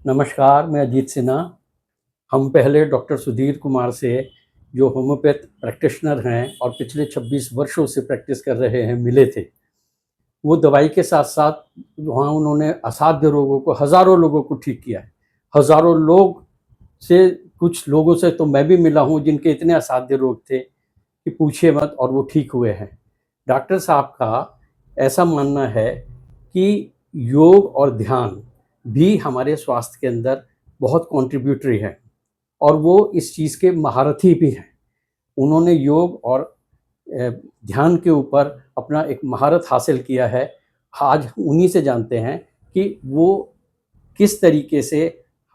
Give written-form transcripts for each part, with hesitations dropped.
नमस्कार, मैं अजीत सिन्हा। हम पहले डॉक्टर सुधीर कुमार से, जो होम्योपैथ प्रैक्टिशनर हैं और पिछले 26 वर्षों से प्रैक्टिस कर रहे हैं, मिले थे। वो दवाई के साथ-साथ वहाँ उन्होंने असाध्य रोगों को, हज़ारों लोगों को ठीक किया है। हज़ारों लोग से, कुछ लोगों से तो मैं भी मिला हूँ जिनके इतने असाध्य रोग थे कि पूछिए मत, और वो ठीक हुए हैं। डॉक्टर साहब का ऐसा मानना है कि योग और ध्यान भी हमारे स्वास्थ्य के अंदर बहुत कॉन्ट्रिब्यूटरी है, और वो इस चीज़ के महारथी भी हैं। उन्होंने योग और ध्यान के ऊपर अपना एक महारत हासिल किया है। आज उन्हीं से जानते हैं कि वो किस तरीके से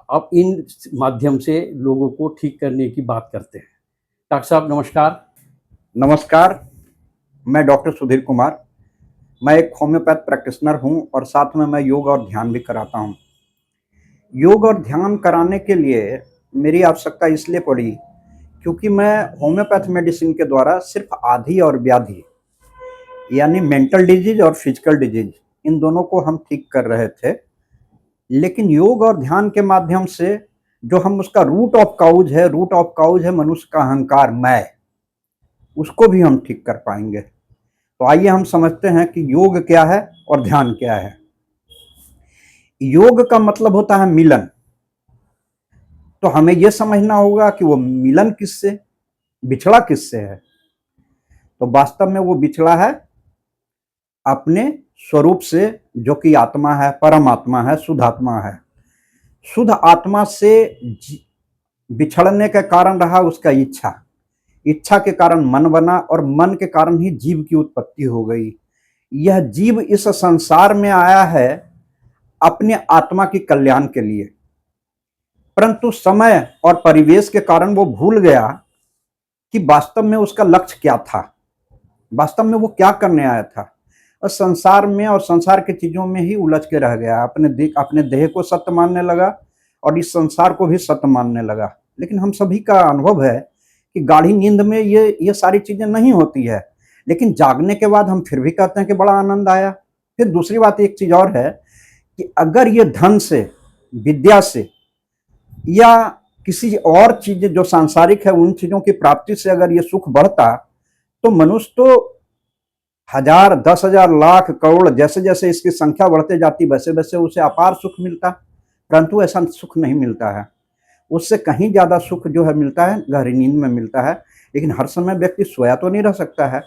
अब इन माध्यम से लोगों को ठीक करने की बात करते हैं। डॉक्टर साहब नमस्कार। नमस्कार, मैं डॉक्टर सुधीर कुमार। मैं एक होम्योपैथ प्रैक्टिशनर हूं और साथ में मैं योग और ध्यान भी कराता हूं। योग और ध्यान कराने के लिए मेरी आवश्यकता इसलिए पड़ी क्योंकि मैं होम्योपैथ मेडिसिन के द्वारा सिर्फ आधि और व्याधि यानी मेंटल डिजीज और फिजिकल डिजीज इन दोनों को हम ठीक कर रहे थे। लेकिन योग और ध्यान के माध्यम से जो हम उसका रूट ऑफ काउज है मनुष्य का अहंकार, मैं, उसको भी हम ठीक कर पाएंगे। तो आइए हम समझते हैं कि योग क्या है और ध्यान क्या है। योग का मतलब होता है मिलन। तो हमें यह समझना होगा कि वो मिलन किससे, बिछड़ा किससे है। तो वास्तव में वो बिछड़ा है अपने स्वरूप से, जो कि आत्मा है, परम आत्मा है, शुद्ध आत्मा है। शुद्ध आत्मा से बिछड़ने का कारण रहा उसका इच्छा। इच्छा के कारण मन बना और मन के कारण ही जीव की उत्पत्ति हो गई। यह जीव इस संसार में आया है अपने आत्मा की कल्याण के लिए, परंतु समय और परिवेश के कारण वो भूल गया कि वास्तव में उसका लक्ष्य क्या था, वास्तव में वो क्या करने आया था। और संसार में और संसार की चीजों में ही उलझ के रह गया। अपने देह को सत्य मानने लगा और इस संसार को भी सत्य मानने लगा। लेकिन हम सभी का अनुभव है कि गाढ़ी नींद में ये सारी चीजें नहीं होती है, लेकिन जागने के बाद हम फिर भी कहते हैं कि बड़ा आनंद आया। फिर दूसरी बात एक चीज और है कि अगर ये धन से, विद्या से या किसी और चीज जो सांसारिक है उन चीजों की प्राप्ति से अगर ये सुख बढ़ता तो मनुष्य तो 1000, 10,000, लाख, करोड़, जैसे जैसे इसकी संख्या बढ़ते जाती वैसे वैसे उसे अपार सुख मिलता। परंतु ऐसा सुख नहीं मिलता है। उससे कहीं ज्यादा सुख जो है मिलता है गहरी नींद में मिलता है। लेकिन हर समय व्यक्ति सोया तो नहीं रह सकता है।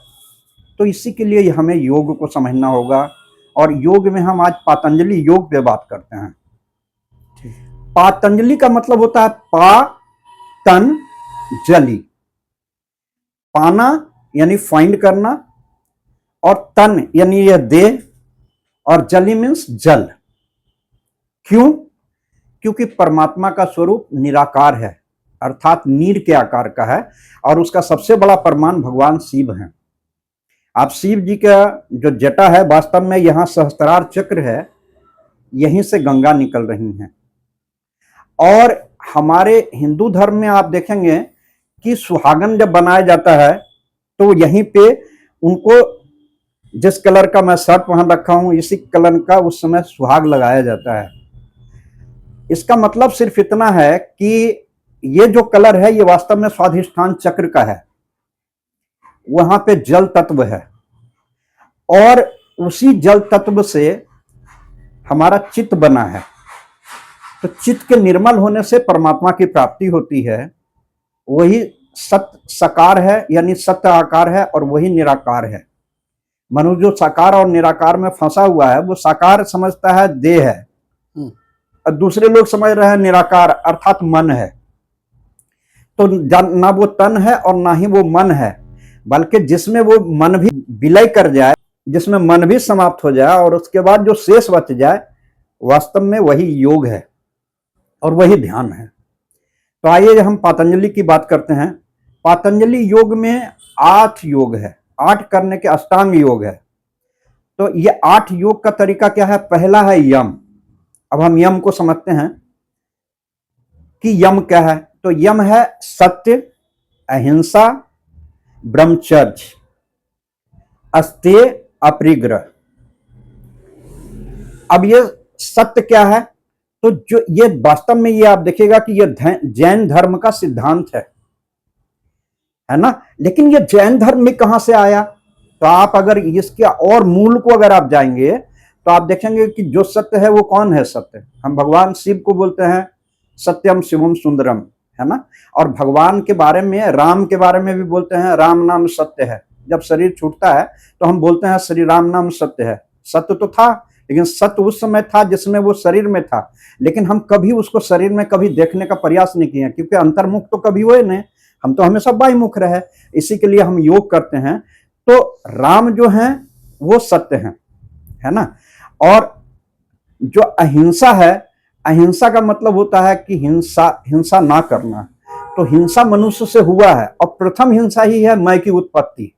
तो इसी के लिए हमें योग को समझना होगा। और योग में हम आज पातंजलि योग पे बात करते हैं। पातंजलि का मतलब होता है पा, तन, जली। पाना यानी फाइंड करना, और तन यानी यह देह, और जली मीन्स जल। क्यों? क्योंकि परमात्मा का स्वरूप निराकार है, अर्थात नीर के आकार का है, और उसका सबसे बड़ा प्रमाण भगवान शिव हैं। आप शिव जी का जो जटा है, वास्तव में यहां सहस्त्रार चक्र है, यहीं से गंगा निकल रही हैं। और हमारे हिंदू धर्म में आप देखेंगे कि सुहागन जब बनाया जाता है तो यहीं पे उनको, जिस कलर का मैं शर्ट पहन रखा हूं इसी कलर का उस समय सुहाग लगाया जाता है। इसका मतलब सिर्फ इतना है कि ये जो कलर है ये वास्तव में स्वाधिष्ठान चक्र का है, वहां पे जल तत्व है, और उसी जल तत्व से हमारा चित्त बना है। तो चित्त के निर्मल होने से परमात्मा की प्राप्ति होती है। वही सत्य साकार है, यानी सत्य आकार है, और वही निराकार है। मनुष्य जो साकार और निराकार में फंसा हुआ है वो साकार समझता है देह है, और दूसरे लोग समझ रहे हैं निराकार अर्थात मन है। तो ना वो तन है और ना ही वो मन है, बल्कि जिसमें वो मन भी विलय कर जाए, जिसमें मन भी समाप्त हो जाए और उसके बाद जो शेष बच जाए, वास्तव में वही योग है और वही ध्यान है। तो आइए हम पातंजलि की बात करते हैं। पातंजलि योग में 8 योग है, 8 करने के अष्टांग योग है। तो ये 8 योग का तरीका क्या है? पहला है यम। अब हम यम को समझते हैं कि यम क्या है। तो यम है सत्य, अहिंसा, ब्रह्मचर्य, अस्तेय, अपरिग्रह। अब ये सत्य क्या है? तो जो ये वास्तव में ये आप देखिएगा कि ये जैन धर्म का सिद्धांत है ना। लेकिन ये जैन धर्म में कहां से आया? तो आप अगर इसके और मूल को अगर आप जाएंगे तो आप देखेंगे कि जो सत्य है वो कौन है? सत्य हम भगवान शिव को बोलते हैं सत्यम शिवम सुंदरम, है ना। और भगवान के बारे में, राम के बारे में भी बोलते हैं राम नाम सत्य है। जब शरीर छूटता है तो हम बोलते हैं श्री राम नाम सत्य है। सत्य तो था, लेकिन सत्य उस समय था जिसमें वो शरीर में था, लेकिन हम कभी उसको शरीर में कभी देखने का प्रयास नहीं किए, क्योंकि अंतर्मुख तो कभी हुए नहीं, हम तो हमेशा बाह्यमुख रहे। इसी के लिए हम योग करते हैं। तो राम जो है वो सत्य है ना। और जो अहिंसा है, अहिंसा का मतलब होता है कि हिंसा ना करना। तो हिंसा मनुष्य से हुआ है, और प्रथम हिंसा ही है मैं की उत्पत्ति।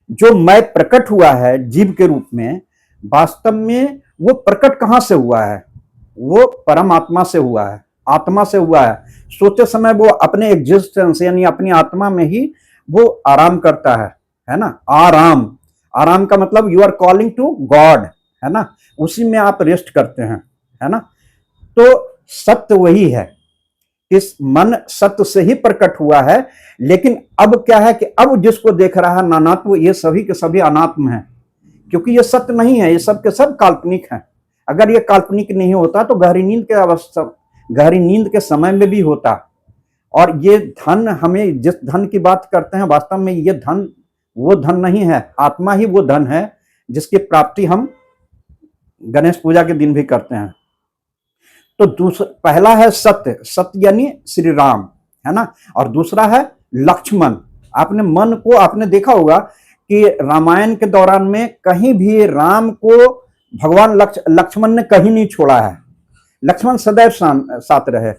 जो मैं प्रकट हुआ है जीव के रूप में, वास्तव में वो प्रकट कहां से हुआ है? वो परमात्मा से हुआ है, आत्मा से हुआ है। सोते समय वो अपने एग्जिस्टेंस यानी अपनी आत्मा में ही वो आराम करता है ना। आराम, आराम का मतलब you are calling to God, है ना। उसी में आप रेस्ट करते हैं, है ना। तो सत्य वही है, इस मन सत्य से ही प्रकट हुआ है। लेकिन अब क्या है कि अब जिसको देख रहा है नानात्व, ये सभी के सभी अनात्म है, क्योंकि ये सत्य नहीं है, ये सब के सब काल्पनिक है। अगर ये काल्पनिक नहीं होता तो गहरी नींद के अवस्था, गहरी नींद के समय में भी होता। और ये धन, हमें जिस धन की बात करते हैं, वास्तव में ये धन वो धन नहीं है, आत्मा ही वो धन है जिसकी प्राप्ति हम गणेश पूजा के दिन भी करते हैं। तो दूसरा, पहला है सत्य, सत्य यानी श्री राम, है ना। और दूसरा है लक्ष्मण। आपने मन को, आपने देखा होगा कि रामायण के दौरान में कहीं भी राम को भगवान लक्ष्मण ने कहीं नहीं छोड़ा है। लक्ष्मण सदैव साथ रहे।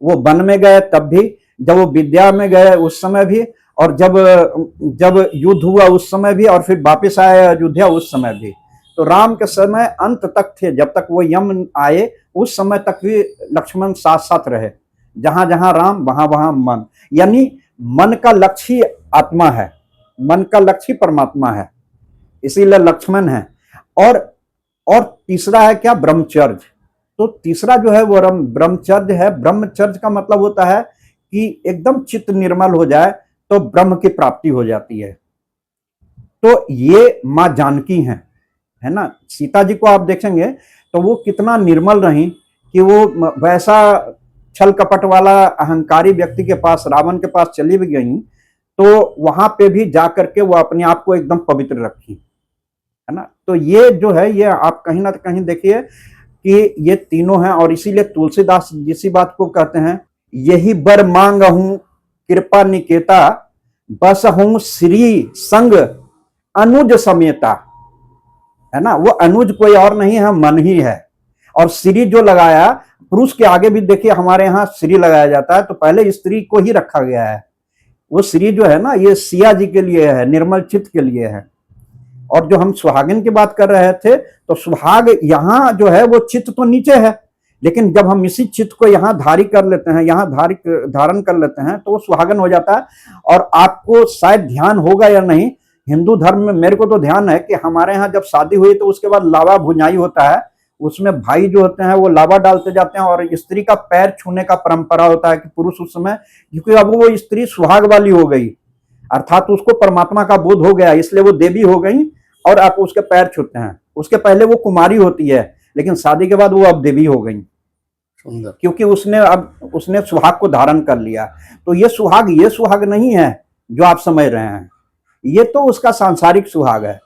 वो वन में गए तब भी, जब वो विद्या में गए उस समय भी, और जब युद्ध हुआ उस समय भी, और फिर वापिस आए अयोध्या उस समय भी। तो राम के समय अंत तक थे, जब तक वो यम आए उस समय तक भी लक्ष्मण साथ साथ रहे। जहां जहां राम वहां वहां मन, यानी मन का लक्ष्य ही आत्मा है, मन का लक्ष्य ही परमात्मा है, इसीलिए लक्ष्मण है। और तीसरा है क्या? ब्रह्मचर्य। तो तीसरा जो है वो ब्रह्मचर्य है। ब्रह्मचर्य का मतलब होता है कि एकदम चित्त निर्मल हो जाए तो ब्रह्म की प्राप्ति हो जाती है। तो ये माँ जानकी हैं, है ना। सीता जी को आप देखेंगे तो वो कितना निर्मल रही कि वो वैसा छल कपट वाला अहंकारी व्यक्ति के पास, रावण के पास चली भी गई, तो वहां पे भी जाकर के वो अपने आप को एकदम पवित्र रखी, है ना। तो ये जो है, ये आप कहीं ना कहीं देखिए कि ये तीनों हैं। और इसीलिए तुलसीदास जिसी बात को कहते हैं, यही बर मांग हूं कृपा निकेता, बस हूं श्री संग अनुज समेता, है ना। वो अनुज कोई और नहीं है, मन ही है। और श्री जो लगाया, पुरुष के आगे भी देखिए हमारे यहाँ श्री लगाया जाता है, तो पहले स्त्री को ही रखा गया है। वो श्री जो है ना, ये सिया जी के लिए है, निर्मल चित्त के लिए है। और जो हम सुहागिन की बात कर रहे थे, तो सुहाग यहाँ जो है वो चित्त तो नीचे है, लेकिन जब हम इसी चित्त को यहाँ धारी कर लेते हैं, यहाँ धारण कर लेते हैं, तो वो सुहागन हो जाता है। और आपको शायद ध्यान होगा या नहीं, हिंदू धर्म में मेरे को तो ध्यान है कि हमारे यहाँ जब शादी हुई तो उसके बाद लावा भुनाई होता है, उसमें भाई जो होते हैं वो लावा डालते जाते हैं, और स्त्री का पैर छूने का परंपरा होता है कि पुरुष उस समय, क्योंकि अब वो स्त्री सुहाग वाली हो गई, अर्थात उसको परमात्मा का बोध हो गया, इसलिए वो देवी हो गई और आप उसके पैर छूते हैं। उसके पहले वो कुमारी होती है, लेकिन शादी के बाद वो अब देवी हो गई, क्योंकि उसने सुहाग को धारण कर लिया। तो ये सुहाग नहीं है जो आप समझ रहे हैं, ये तो उसका सांसारिक सुहाग है।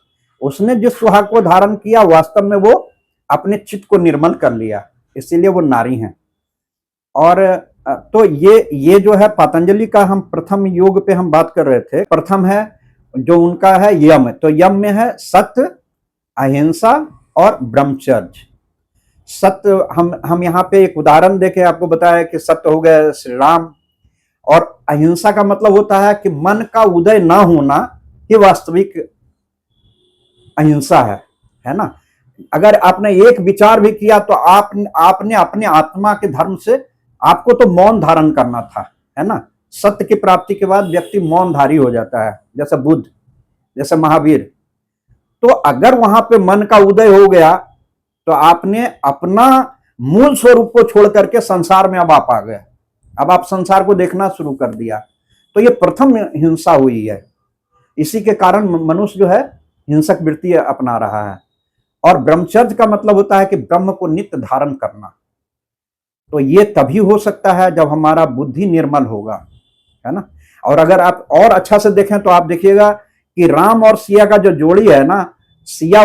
उसने जिस सुहाग को धारण किया, वास्तव में वो अपने चित्त को निर्मल कर लिया, इसीलिए वो नारी हैं। और तो ये जो है पतंजलि का, हम प्रथम योग पे हम बात कर रहे थे। प्रथम है जो उनका है यम, तो यम में है सत्य, अहिंसा और ब्रह्मचर्य। सत्य, हम यहाँ पे एक उदाहरण देके आपको बताया कि सत्य हो गया श्री राम। और अहिंसा का मतलब होता है कि मन का उदय ना होना ये वास्तविक अहिंसा है ना। अगर आपने एक विचार भी किया तो आपने अपने आत्मा के धर्म से, आपको तो मौन धारण करना था, है ना। सत्य की प्राप्ति के बाद व्यक्ति मौनधारी हो जाता है, जैसे बुद्ध, जैसे महावीर। तो अगर वहां पे मन का उदय हो गया तो आपने अपना मूल स्वरूप को छोड़ करके संसार में अब आप आ गए, अब आप संसार को देखना शुरू कर दिया। तो ये प्रथम हिंसा हुई है। इसी के कारण मनुष्य जो है हिंसक वृत्ति अपना रहा है। और ब्रह्मचर्य का मतलब होता है कि ब्रह्म को नित्य धारण करना। तो ये तभी हो सकता है जब हमारा बुद्धि निर्मल होगा, है ना। और अगर आप और अच्छा से देखें तो आप देखिएगा कि राम और सिया का जो जोड़ी है ना, सिया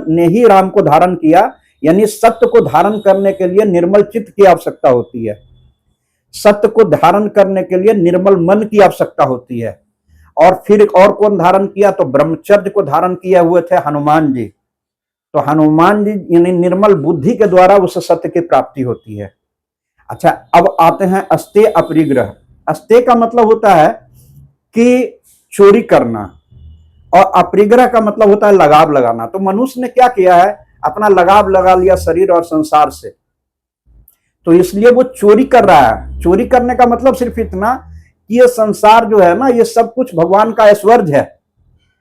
ने ही राम को धारण किया, यानी सत्य को धारण करने के लिए निर्मल चित्त की आवश्यकता होती है, सत्य को धारण करने के लिए निर्मल मन की आवश्यकता होती है। और फिर और कौन धारण किया, तो ब्रह्मचर्य को धारण किए हुए थे हनुमान जी। तो हनुमान जी यानी निर्मल बुद्धि के द्वारा उस सत्य की प्राप्ति होती है। अच्छा, अब आते हैं अस्तेय अपरिग्रह। अस्तेय का मतलब होता है कि चोरी करना, और अपरिग्रह का मतलब होता है लगाव लगाना। तो मनुष्य ने क्या किया है, अपना लगाव लगा लिया शरीर और संसार से, तो इसलिए वो चोरी कर रहा है। चोरी करने का मतलब सिर्फ इतना कि ये संसार जो है ना, ये सब कुछ भगवान का ऐश्वर्य है,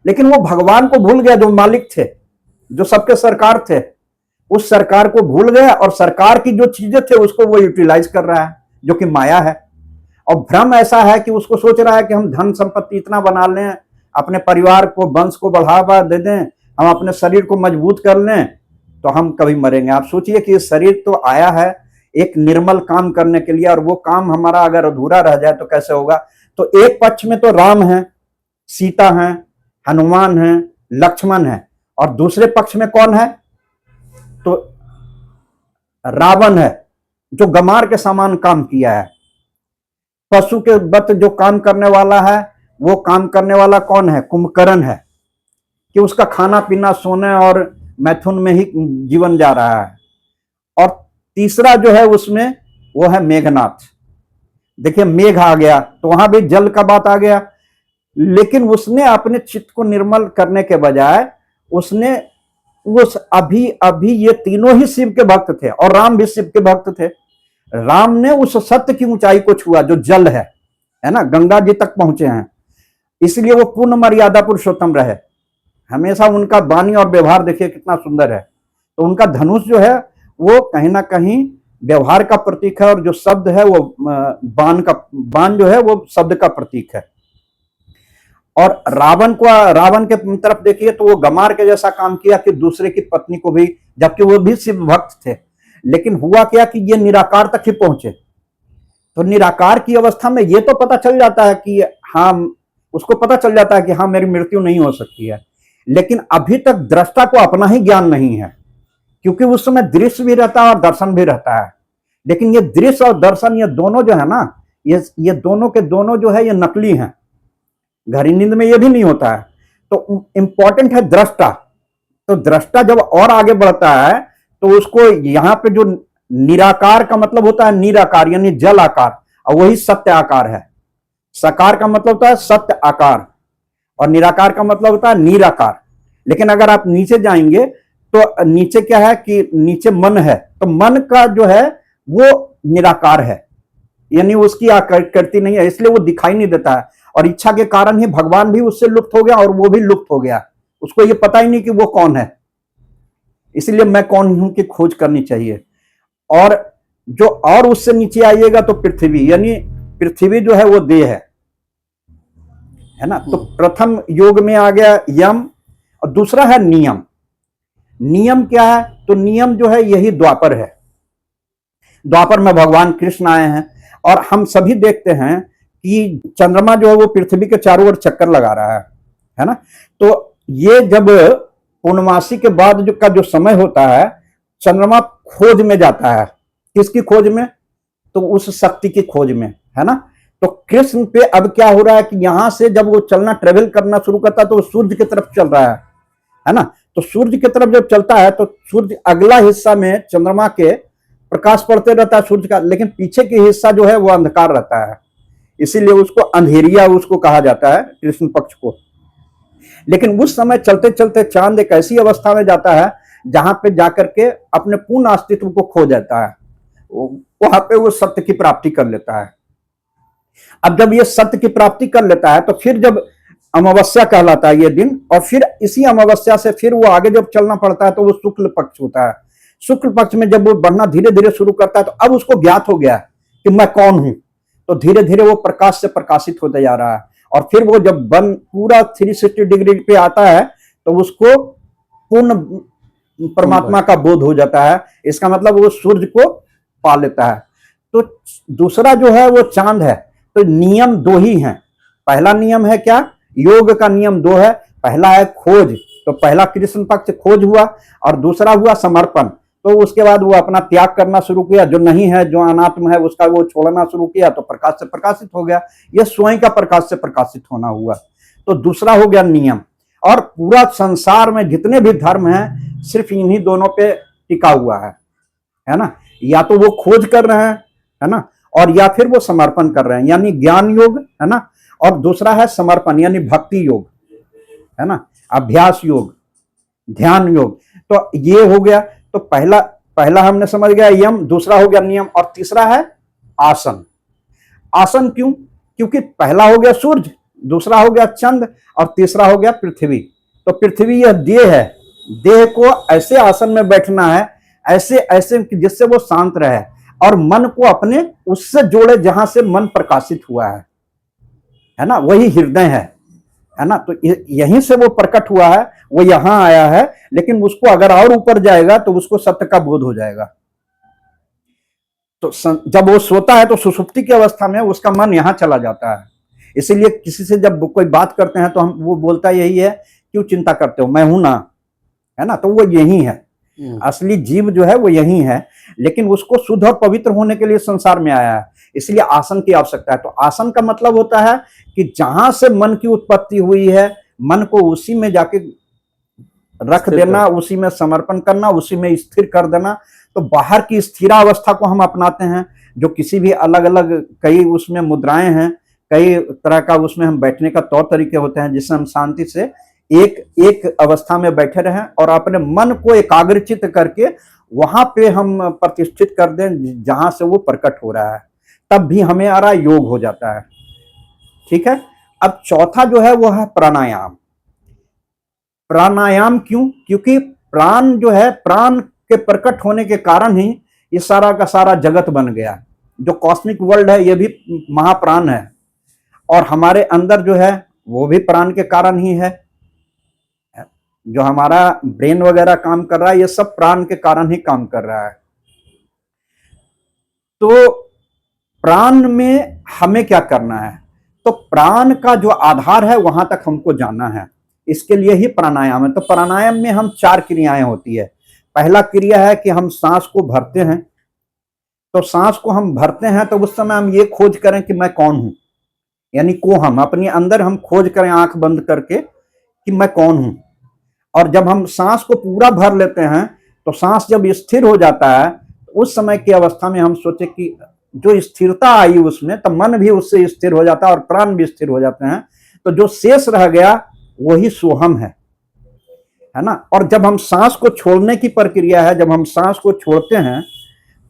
लेकिन वो भगवान को भूल गया, जो मालिक थे, जो सबके सरकार थे, उस सरकार को भूल गया और सरकार की जो चीजें थे उसको वो यूटिलाइज कर रहा है, जो कि माया है। और भ्रम ऐसा है कि उसको सोच रहा है कि हम धन संपत्ति इतना बना लें, अपने परिवार को वंश को बढ़ावा दे दें, हम अपने शरीर को मजबूत कर लें, तो हम कभी मरेंगे। आप सोचिए कि ये शरीर तो आया है एक निर्मल काम करने के लिए, और वो काम हमारा अगर अधूरा रह जाए तो कैसे होगा। तो एक पक्ष में तो राम है, सीता है, हनुमान है, लक्ष्मण है, और दूसरे पक्ष में कौन है, तो रावण है, जो गमार के समान काम किया है। पशु के बत जो काम करने वाला है, वो काम करने वाला कौन है, कुंभकर्ण है, कि उसका खाना पीना सोने और मैथुन में ही जीवन जा रहा है। और तीसरा जो है उसमें वो है मेघनाथ। देखिए मेघ आ गया तो वहां भी जल का बात आ गया, लेकिन उसने अपने चित्त को निर्मल करने के बजाय उसने उस अभी ये तीनों ही शिव के भक्त थे, और राम भी शिव के भक्त थे। राम ने उस सत्य की ऊंचाई को छुआ जो जल है ना, गंगा जी तक पहुंचे हैं, इसलिए वो पूर्ण मर्यादा पुरुषोत्तम रहे। हमेशा उनका वाणी और व्यवहार देखिए कितना सुंदर है। तो उनका धनुष जो है वो कहीं ना कहीं व्यवहार का प्रतीक है, और जो शब्द है वो बाण जो है वो शब्द का प्रतीक है। और रावण के तरफ देखिए तो वो गमार के जैसा काम किया कि दूसरे की पत्नी को भी, जबकि वो भी शिव भक्त थे, लेकिन हुआ क्या कि ये निराकार तक ही पहुंचे। तो निराकार की अवस्था में ये तो पता चल जाता है कि हाँ, उसको पता चल जाता है कि हाँ मेरी मृत्यु नहीं हो सकती है, लेकिन अभी तक दृष्टा को अपना ही ज्ञान नहीं है, क्योंकि उस समय दृश्य भी रहता है और दर्शन भी रहता है। लेकिन ये दृश्य और दर्शन ये दोनों जो है ना, ये दोनों के दोनों जो है ये नकली हैं। गहरी नींद में ये भी नहीं होता है। तो इंपॉर्टेंट है दृष्टा। तो दृष्टा जब और आगे बढ़ता है तो उसको यहाँ पे जो निराकार का मतलब होता है निराकार यानी जल आकार, और वही सत्य आकार है। सकार का मतलब होता है सत्य आकार, और निराकार का मतलब होता है निराकार। लेकिन अगर आप नीचे जाएंगे तो नीचे क्या है कि नीचे मन है, तो मन का जो है वो निराकार है, यानी उसकी आकृति नहीं है, इसलिए वो दिखाई नहीं देता है। और इच्छा के कारण ही भगवान भी उससे लुप्त हो गया और वो भी लुप्त हो गया, उसको ये पता ही नहीं कि वो कौन है। इसलिए मैं कौन हूं की खोज करनी चाहिए। और जो और उससे नीचे आइएगा तो पृथ्वी, यानी पृथ्वी जो है वो देह है ना। तो प्रथम योग में आ गया यम, और दूसरा है नियम। नियम क्या है, तो नियम जो है यही द्वापर है। द्वापर में भगवान कृष्ण आए हैं, और हम सभी देखते हैं कि चंद्रमा जो है वो पृथ्वी के चारों ओर चक्कर लगा रहा है ना। तो ये जब पूर्णमासी के बाद का जो समय होता है, चंद्रमा खोज में जाता है। किसकी खोज में, तो उस शक्ति की खोज में, है ना। तो कृष्ण पे अब क्या हो रहा है कि यहां से जब वो चलना ट्रेवल करना शुरू करता है तो वो सूर्य की तरफ चल रहा है ना। तो सूर्य की तरफ जब चलता है तो सूर्य अगला हिस्सा में चंद्रमा के प्रकाश पड़ते रहता है सूर्य का, लेकिन पीछे के हिस्सा जो है वो अंधकार रहता है, इसीलिए उसको अंधेरिया उसको कहा जाता है कृष्ण पक्ष को। लेकिन उस समय चलते चलते चांद एक ऐसी अवस्था में जाता है जहां पे जाकर के अपने पूर्ण अस्तित्व को खो जाता है, वहां पे वो सत्य की प्राप्ति कर लेता है। अब जब ये सत्य की प्राप्ति कर लेता है तो फिर जब अमावस्या कहलाता है ये दिन, और फिर इसी अमावस्या से फिर वो आगे जब चलना पड़ता है तो वो शुक्ल पक्ष होता है। शुक्ल पक्ष में जब वो बढ़ना धीरे धीरे शुरू करता है तो अब उसको ज्ञात हो गया कि मैं कौन हूं, तो धीरे धीरे वो प्रकाश से प्रकाशित होते जा रहा है। और फिर वो जब बन पूरा 360 डिग्री पे आता है तो उसको पूर्ण परमात्मा का बोध हो जाता है। इसका मतलब वो सूर्य को पा लेता है। तो दूसरा जो है वो चांद है। तो नियम दो ही हैं। पहला नियम है क्या, योग का नियम दो है। पहला है खोज, तो पहला कृष्ण पक्ष खोज हुआ, और दूसरा हुआ समर्पण। तो उसके बाद वो अपना त्याग करना शुरू किया, जो नहीं है, जो अनात्म है, उसका वो छोड़ना शुरू किया, तो प्रकाश से प्रकाशित हो गया। ये स्वयं का प्रकाश से प्रकाशित होना हुआ। तो दूसरा हो गया नियम। और पूरा संसार में जितने भी धर्म हैं सिर्फ इन्हीं दोनों पे टिका हुआ है ना। या तो वो खोज कर रहे हैं, है ना, और या फिर वो समर्पण कर रहे हैं, यानी ज्ञान योग, है ना। और दूसरा है समर्पण, यानी भक्ति योग, है ना, अभ्यास योग, ध्यान योग। तो ये हो गया। तो पहला हमने समझ गया यम, दूसरा हो गया नियम, और तीसरा है आसन। आसन क्यों? क्योंकि पहला हो गया सूर्य, दूसरा हो गया चंद्र, और तीसरा हो गया पृथ्वी। तो पृथ्वी यह देह है। देह को ऐसे आसन में बैठना है, ऐसे ऐसे जिससे वो शांत रहे, और मन को अपने उससे जोड़े जहां से मन प्रकाशित हुआ है ना, वही हृदय है ना। तो यहीं से वो प्रकट हुआ है, वो यहां आया है। लेकिन उसको अगर और ऊपर जाएगा तो उसको सत्य का बोध हो जाएगा। तो जब वो सोता है तो सुषुप्ति की अवस्था में उसका मन यहां चला जाता है। इसीलिए किसी से जब कोई बात करते हैं तो हम वो बोलता यही है, क्यों चिंता करते हो, मैं हूं ना, है ना। तो वो यही है, असली जीव जो है वो यही है। लेकिन उसको शुद्ध और पवित्र होने के लिए संसार में आया है, इसलिए आसन की आवश्यकता है। तो आसन का मतलब होता है कि जहां से मन की उत्पत्ति हुई है, मन को उसी में जाके रख देना, उसी में समर्पण करना, उसी में स्थिर कर देना। तो बाहर की स्थिरावस्था को हम अपनाते हैं, जो किसी भी अलग अलग कई उसमें मुद्राएं हैं, कई तरह का उसमें हम बैठने का तौर तरीके होते हैं, जिससे हम शांति से एक अवस्था में बैठे रहें और अपने मन को एकाग्रचित करके वहां पे हम प्रतिष्ठित कर दें जहां से वो प्रकट हो रहा है, तब भी हमें हमारा योग हो जाता है। ठीक है। अब चौथा जो है वो है प्राणायाम। प्राणायाम क्यों? क्योंकि प्राण जो है, प्राण के प्रकट होने के कारण ही ये सारा का सारा जगत बन गया। जो कॉस्मिक वर्ल्ड है ये भी महाप्राण है, और हमारे अंदर जो है वो भी प्राण के कारण ही है। जो हमारा ब्रेन वगैरह काम कर रहा है, ये सब प्राण के कारण ही काम कर रहा है। तो प्राण में हमें क्या करना है? तो प्राण का जो आधार है वहां तक हमको जाना है, इसके लिए ही प्राणायाम है। तो प्राणायाम में हम 4 क्रियाएं होती है। पहला क्रिया है कि हम सांस को भरते हैं। तो सांस को हम भरते हैं तो उस समय हम ये खोज करें कि मैं कौन हूं, यानी को हम अपने अंदर हम खोज करें आंख बंद करके कि मैं कौन हूं। और जब हम सांस को पूरा भर लेते हैं तो सांस जब स्थिर हो जाता है, उस समय की अवस्था में हम सोचे कि जो स्थिरता आई उसमें, तो मन भी उससे स्थिर हो जाता है और प्राण भी स्थिर हो जाते हैं। तो जो शेष रह गया वही सोहम है ना। और जब हम सांस को छोड़ने की प्रक्रिया है, जब हम सांस को छोड़ते हैं,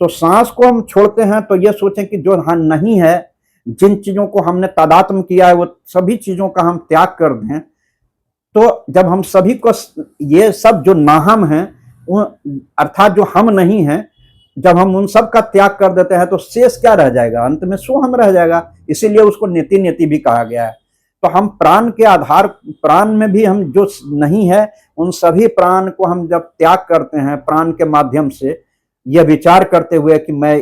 तो सांस को हम छोड़ते हैं तो ये सोचें कि जो नहीं है, जिन चीजों को हमने तादात्म्य किया है, वो सभी चीजों का हम त्याग कर दें। तो जब हम सभी को ये सब जो नाहम है, अर्थात जो हम नहीं है, जब हम उन सब का त्याग कर देते हैं तो शेष क्या रह जाएगा? अंत में सोहम रह जाएगा। इसीलिए उसको नेति नेति भी कहा गया है। तो हम प्राण के आधार, प्राण में भी हम जो नहीं है, उन सभी प्राण को हम जब त्याग करते हैं प्राण के माध्यम से, यह विचार करते हुए कि मैं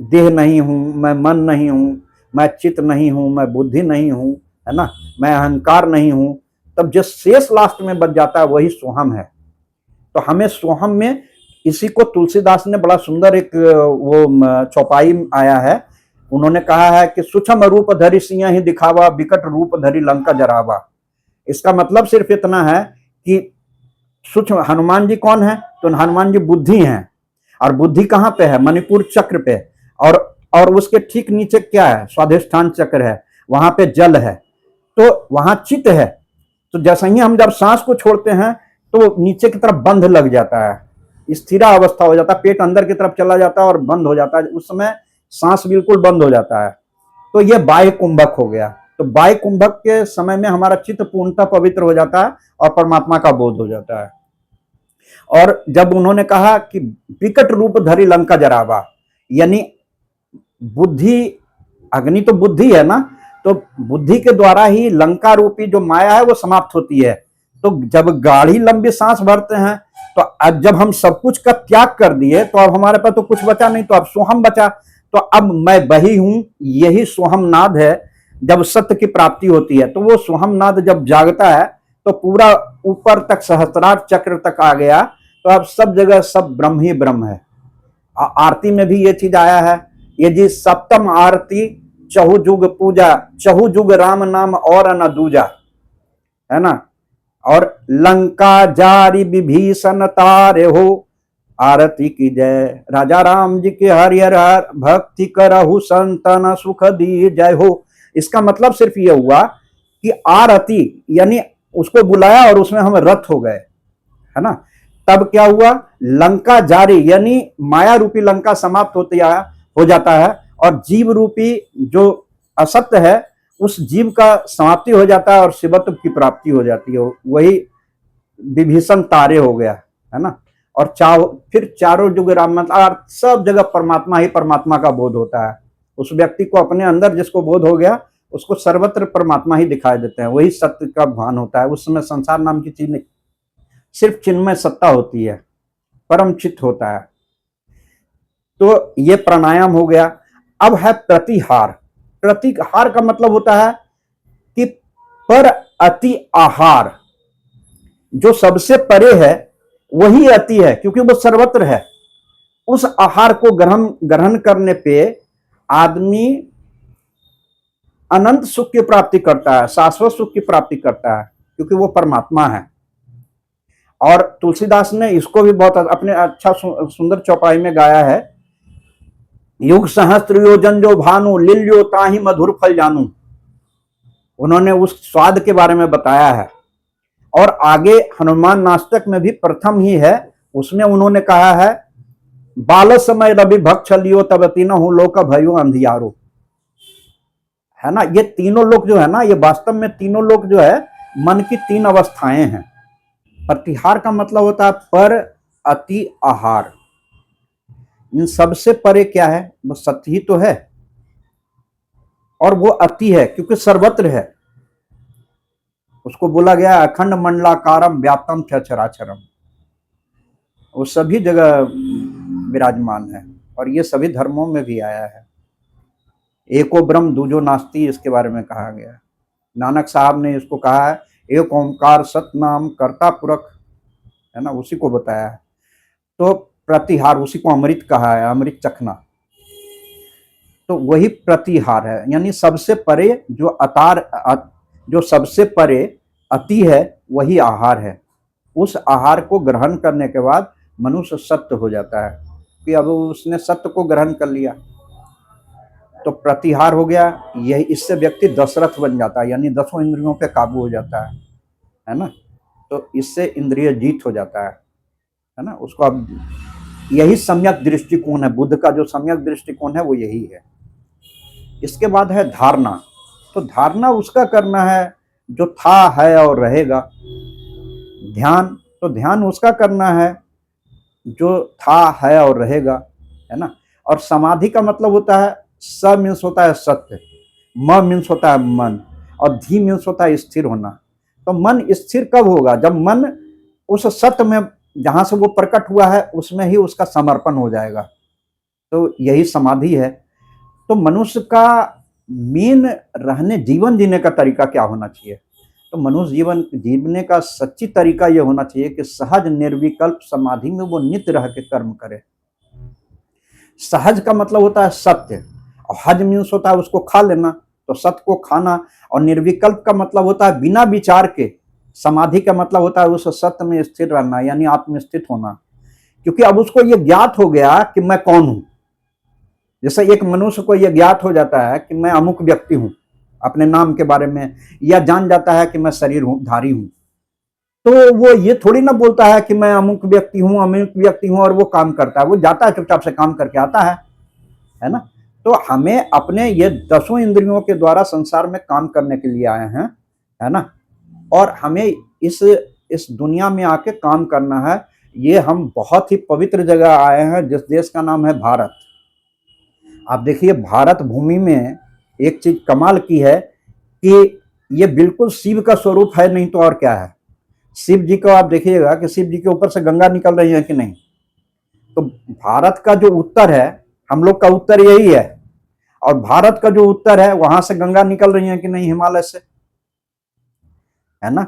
देह नहीं हूं, मैं मन नहीं हूं, मैं चित्त नहीं हूं, मैं बुद्धि नहीं हूं, है ना, मैं अहंकार नहीं हूं, तब जो शेष लास्ट में बच जाता है वही सोहम है। तो हमें सोहम में, इसी को तुलसीदास ने बड़ा सुंदर एक वो चौपाई आया है, उन्होंने कहा है कि सूक्ष्म रूप धरि सिंह ही दिखावा, विकट रूप धरि लंका जरावा। इसका मतलब सिर्फ इतना है कि सूक्ष्म हनुमान जी कौन है? तो हनुमान जी बुद्धि हैं, और बुद्धि कहाँ पे है? मणिपुर चक्र पे। और उसके ठीक नीचे क्या है? स्वाधिष्ठान चक्र है, वहां पे जल है, तो वहां चित्त है। तो जैसे ही हम जब सांस को छोड़ते हैं तो नीचे की तरफ बंध लग जाता है, स्थिरा अवस्था हो जाता है, पेट अंदर की तरफ चला जाता है और बंद हो जाता है। उस समय सांस बिल्कुल बंद हो जाता है। तो ये बाह्य कुंभक हो गया। तो बाह्य कुंभक के समय में हमारा चित्त पूर्णतः पवित्र हो जाता है और परमात्मा का बोध हो जाता है। और जब उन्होंने कहा कि विकट रूप धरी लंका जरावा, यानी बुद्धि, अग्नि तो बुद्धि है ना, तो बुद्धि के द्वारा ही लंका रूपी जो माया है वो समाप्त होती है। तो जब गाढ़ी लंबी सांस भरते हैं तो अब जब हम सब कुछ का त्याग कर दिए तो अब हमारे पास तो कुछ बचा नहीं, तो अब सोहम बचा। तो अब मैं वही हूं, यही सोहम नाद है। जब सत्य की प्राप्ति होती है तो वो सोहम नाद जब जागता है तो पूरा ऊपर तक सहस्त्रार चक्र तक आ गया, तो अब सब जगह सब ब्रह्म ही ब्रह्म है। आरती में भी ये चीज आया है, ये जी सप्तम आरती चहु जुग पूजा, चहु जुग राम नाम और न दूजा, है ना। और लंका जारी विभीषण तारे हो, आरती की जय राजा राम जी के हरिहर भक्ति करहु संतन सुख दी जय हो। इसका मतलब सिर्फ ये हुआ कि आरती यानी उसको बुलाया और उसमें हम रत हो गए, है ना। तब क्या हुआ, लंका जारी यानी माया रूपी लंका समाप्त हो जाता है और जीव रूपी जो असत्य है उस जीव का समाप्ति हो जाता है और शिवत्व की प्राप्ति हो जाती है। वही विभीषण तारे हो गया, है ना। और फिर चारों जुग राम, मतलब सब जगह परमात्मा ही परमात्मा का बोध होता है। उस व्यक्ति को अपने अंदर जिसको बोध हो गया उसको सर्वत्र परमात्मा ही दिखाई देते हैं, वही सत्य का भान होता है। उस समय संसार नाम की चीज नहीं, सिर्फ चिन्मय सत्ता होती है, परम चित्त होता है। तो ये प्राणायाम हो गया। अब है प्रतिहार। प्रतिहार का मतलब होता है कि पर अति आहार, जो सबसे परे है वही अति है क्योंकि वो सर्वत्र है। उस आहार को ग्रहण करने पे आदमी अनंत सुख की प्राप्ति करता है, शाश्वत सुख की प्राप्ति करता है क्योंकि वो परमात्मा है। और तुलसीदास ने इसको भी बहुत अपने अच्छा सुंदर चौपाई में गाया है, युग सहस्त्र योजन जो भानु लिल्यो ताहि मधुर फल जानू। उन्होंने उस स्वाद के बारे में बताया है। और आगे हनुमान नास्तिक में भी प्रथम ही है, उसमें उन्होंने कहा है बाल समय रवि भक्त लियो तब तीनों हूं लोक भयो अंधियारो, है ना। ये तीनों लोग जो है ना, ये वास्तव में तीनों लोग जो है मन की तीन अवस्थाएं हैं। प्रतिहार का मतलब होता है पर अति आहार। इन सबसे परे क्या है, वो सत्य ही तो है और वो अति है क्योंकि सर्वत्र है। उसको बोला गया अखंड मंडलाकारम व्याप्तम चराचरम, वो सभी जगह विराजमान है और ये सभी धर्मों में भी आया है। एको ब्रह्म दूजो नास्ति, इसके बारे में कहा गया। नानक साहब ने इसको कहा है एक ओंकार सतनाम कर्ता पुरख, है ना, उसी को बताया है। तो प्रतिहार, उसी को अमृत कहा है, अमृत चखना, तो वही प्रतिहार है। यानी सबसे परे जो सबसे परे अति है वही आहार है। उस आहार को ग्रहण करने के बाद मनुष्य सत्य हो जाता है कि अब उसने सत्य को ग्रहण कर लिया तो प्रतिहार हो गया। यही इससे व्यक्ति दशरथ बन जाता है, यानी 10 इंद्रियों पे काबू हो जाता है ना। तो इससे इंद्रिय जीत हो जाता है ना। उसको अब यही सम्यक दृष्टिकोण है, बुद्ध का जो सम्यक दृष्टिकोण है वो यही है। इसके बाद है धारणा। तो धारणा उसका करना है जो था है और रहेगा। ध्यान, तो ध्यान उसका करना है जो था है और रहेगा, है ना। और समाधि का मतलब होता है, स मीन्स होता है सत्य, म मीन्स होता है मन, और धी मीन्स होता है स्थिर होना। तो मन स्थिर कब होगा, जब मन उस सत्य में जहां से वो प्रकट हुआ है उसमें ही उसका समर्पण हो जाएगा। तो यही समाधि है। तो मनुष्य का मेन जीवन जीने का तरीका क्या होना चाहिए, तो मनुष्य जीवन जीने का सच्ची तरीका यह होना चाहिए कि सहज निर्विकल्प समाधि में वो नित्य रह के कर्म करे। सहज का मतलब होता है सत्य, और हज मीन्स होता है उसको खा लेना, तो सत्य को खाना। और निर्विकल्प का मतलब होता है बिना विचार के। समाधि का मतलब होता है उस सत्य में स्थिर रहना, यानी आत्मस्थित होना। क्योंकि अब उसको ये ज्ञात हो गया कि मैं कौन हूं। जैसे एक मनुष्य को यह ज्ञात हो जाता है कि मैं अमुक व्यक्ति हूं अपने नाम के बारे में, या जान जाता है कि मैं शरीर हूं, धारी हूं, तो वो ये थोड़ी ना बोलता है कि मैं अमुक व्यक्ति हूं और वो काम करता है। वो जाता है चुपचाप से काम करके आता है ना। तो हमें अपने ये 10 इंद्रियों के द्वारा संसार में काम करने के लिए आए हैं, है ना। और हमें इस दुनिया में आके काम करना है। ये हम बहुत ही पवित्र जगह आए हैं जिस देश का नाम है भारत। आप देखिए भारत भूमि में एक चीज कमाल की है कि ये बिल्कुल शिव का स्वरूप है, नहीं तो और क्या है। शिव जी को आप देखिएगा कि शिव जी के ऊपर से गंगा निकल रही है कि नहीं। तो भारत का जो उत्तर है, हम लोग का उत्तर यही है, और भारत का जो उत्तर है वहां से गंगा निकल रही है कि नहीं, हिमालय से, है ना।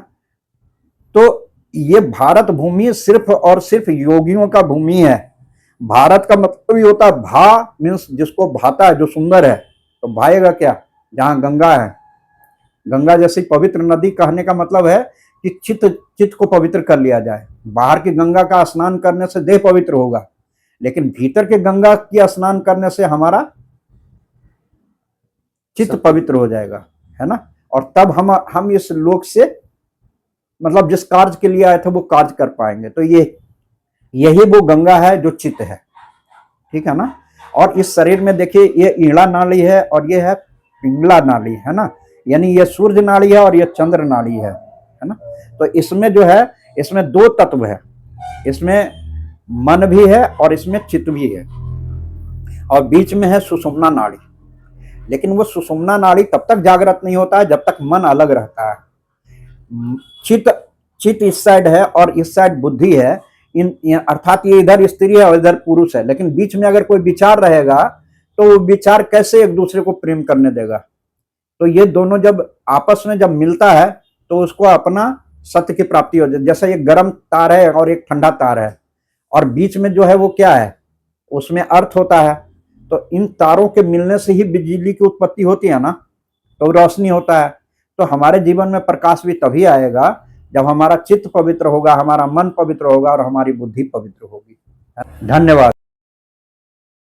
तो ये भारत भूमि सिर्फ और सिर्फ योगियों का भूमि है। भारत का मतलब ये होता है भा मीन्स जिसको भाता है, जो सुंदर है, तो भाएगा क्या, जहां गंगा है। गंगा जैसी पवित्र नदी कहने का मतलब है कि चित्त को पवित्र कर लिया जाए। बाहर की गंगा का स्नान करने से देह पवित्र होगा, लेकिन भीतर के गंगा की स्नान करने से हमारा चित्त पवित्र हो जाएगा, है ना। और तब हम इस लोक से मतलब जिस कार्य के लिए आए थे वो कार्य कर पाएंगे। तो यही वो गंगा है जो चित्त है, ठीक है ना। और इस शरीर में देखिए ये ईड़ा नाड़ी है और ये है पिंगला नाड़ी, है ना। यानी ये सूर्य नाड़ी है और ये चंद्र नाड़ी है ना। तो इसमें जो है, इसमें दो तत्व है, इसमें मन भी है और इसमें चित्त भी है, और बीच में है सुषुम्ना नाड़ी। लेकिन वो सुषुम्ना नाड़ी तब तक जागृत नहीं होता है जब तक मन अलग रहता है। चित्त इस साइड है और इस साइड बुद्धि है, अर्थात ये इधर स्त्री है और इधर पुरुष है। लेकिन बीच में अगर कोई विचार रहेगा तो वो विचार कैसे एक दूसरे को प्रेम करने देगा। तो ये दोनों जब आपस में जब मिलता है तो उसको अपना सत्य की प्राप्ति हो जाती है। जैसा ये गर्म तार है और एक ठंडा तार है, और बीच में जो है वो क्या है, उसमें अर्थ होता है। तो इन तारों के मिलने से ही बिजली की उत्पत्ति होती है ना, तो रोशनी होता है। तो हमारे जीवन में प्रकाश भी तभी आएगा जब हमारा चित्त पवित्र होगा, हमारा मन पवित्र होगा और हमारी बुद्धि पवित्र होगी। धन्यवाद।